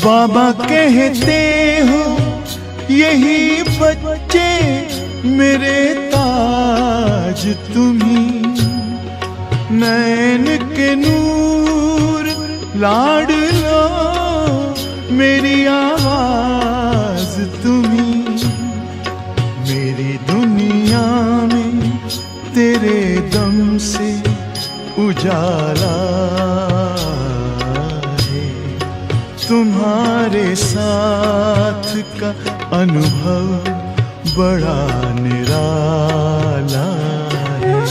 बाबा कहते हो यही बच्चे मेरे ताज तुम्ही, नैन के नूर लाडलो मेरी आवाज तुम्ही, मेरी दुनिया में तेरे दम से उजाला है, तुम्हारे साथ का अनुभव बड़ा निराला है।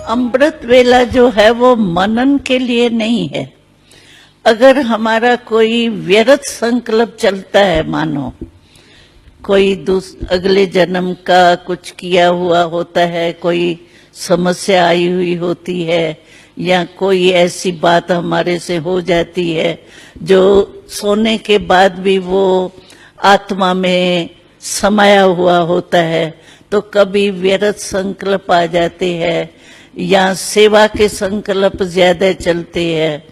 अमृत वेला जो है वो मनन के लिए नहीं है। अगर हमारा कोई व्यर्थ संकल्प चलता है, मानो कोई अगले जन्म का कुछ किया हुआ होता है, कोई समस्या आई हुई होती है, या कोई ऐसी बात हमारे से हो जाती है जो सोने के बाद भी वो आत्मा में समाया हुआ होता है, तो कभी व्यर्थ संकल्प आ जाते हैं या सेवा के संकल्प ज्यादा चलते हैं।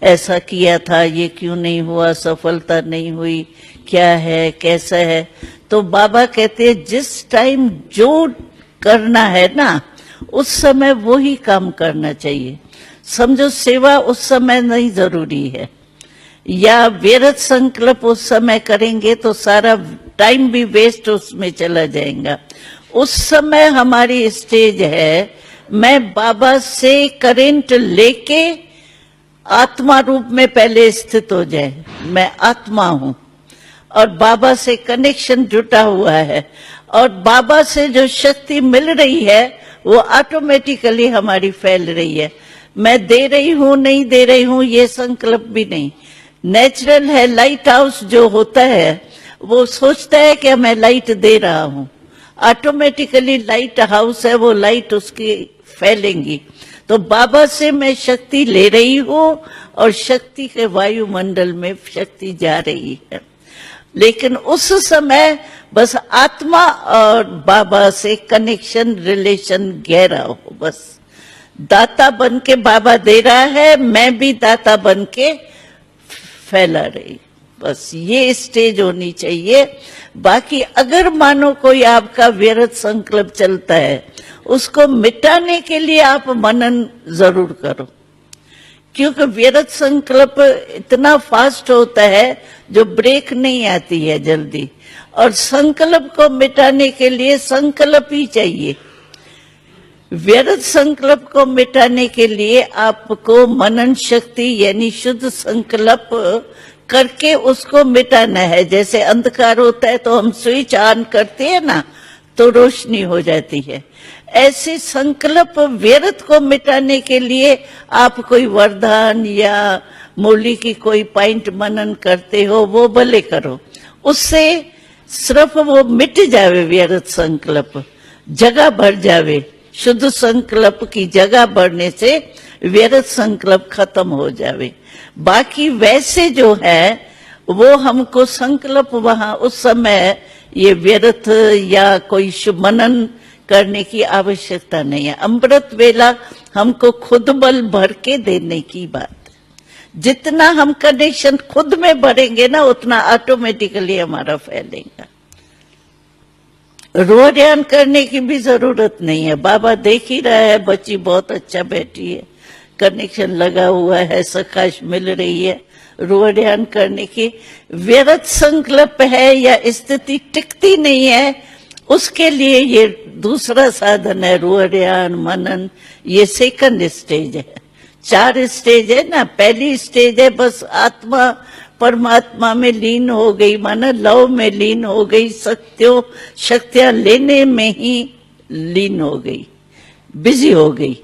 ऐसा किया था, ये क्यों नहीं हुआ, सफलता नहीं हुई, क्या है, कैसा है। तो बाबा कहते हैं जिस टाइम जो करना है ना, उस समय वो ही काम करना चाहिए। समझो सेवा उस समय नहीं जरूरी है, या व्यर्थ संकल्प उस समय करेंगे तो सारा टाइम भी वेस्ट उसमें चला जाएगा। उस समय हमारी स्टेज है, मैं बाबा से करेंट लेके आत्मा रूप में पहले स्थित हो जाए। मैं आत्मा हूं और बाबा से कनेक्शन जुटा हुआ है, और बाबा से जो शक्ति मिल रही है वो ऑटोमेटिकली हमारी फैल रही है। मैं दे रही हूं नहीं दे रही हूं ये संकल्प भी नहीं। नेचुरल है, लाइट हाउस जो होता है वो सोचता है कि मैं लाइट दे रहा हूं, ऑटोमेटिकली लाइट हाउस है, वो लाइट उसकी फैलेंगी। तो बाबा से मैं शक्ति ले रही हूं और शक्ति के वायुमंडल में शक्ति जा रही है। लेकिन उस समय बस आत्मा और बाबा से कनेक्शन, रिलेशन गहरा हो। बस दाता बन के बाबा दे रहा है, मैं भी दाता बन के फैला रही, बस ये स्टेज होनी चाहिए। बाकी अगर मानो कोई आपका व्यर्थ संकल्प चलता है, उसको मिटाने के लिए आप मनन जरूर करो, क्योंकि व्यर्थ संकल्प इतना फास्ट होता है जो ब्रेक नहीं आती है जल्दी, और संकल्प को मिटाने के लिए संकल्प ही चाहिए। व्यर्थ संकल्प को मिटाने के लिए आपको मनन शक्ति यानी शुद्ध संकल्प करके उसको मिटाना है। जैसे अंधकार होता है तो हम स्विच ऑन करते हैं ना, तो रोशनी हो जाती है। ऐसे संकल्प व्यर्थ को मिटाने के लिए आप कोई वरदान या मुरली की कोई पॉइंट मनन करते हो, वो भले करो, उससे सिर्फ वो मिट जावे व्यर्थ संकल्प, जगह भर जावे। शुद्ध संकल्प की जगह बढ़ने से व्यर्थ संकल्प खत्म हो जावे। बाकी वैसे जो है वो हमको संकल्प वहां उस समय ये व्यर्थ या कोई शुभ मनन करने की आवश्यकता नहीं है। अमृत वेला हमको खुद बल भर के देने की बात है। जितना हम कनेक्शन खुद में भरेंगे ना, उतना ऑटोमेटिकली हमारा फैलेगा। रोहड्यान करने की भी जरूरत नहीं है। बाबा देख ही रहा है, बच्ची बहुत अच्छा बैठी है, कनेक्शन लगा हुआ है, सकाश मिल रही है। रोहड्यान करने की व्यर्थ संकल्प है या स्थिति टिकती नहीं है, उसके लिए ये दूसरा साधन है, रोहड्यान मनन। ये सेकंड स्टेज है। 4 स्टेज है ना। पहली स्टेज है बस आत्मा परमात्मा में लीन हो गई, माना लव में लीन हो गई, शक्तियां लेने में ही लीन हो गई, बिजी हो गई।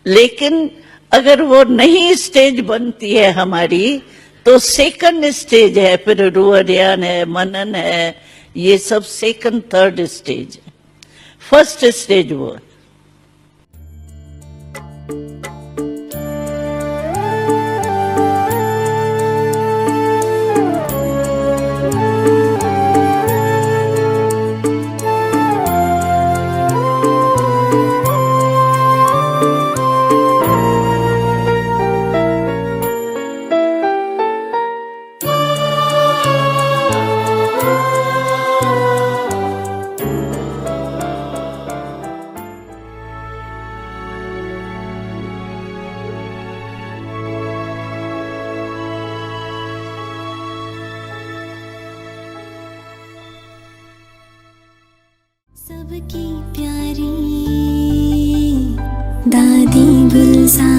लेकिन अगर वो नहीं स्टेज बनती है हमारी, तो सेकंड स्टेज है, फिर रोहड्यान है, मनन है, ये सब सेकंड थर्ड स्टेज है। फर्स्ट स्टेज वो है। सबकी प्यारी दादी गुलजार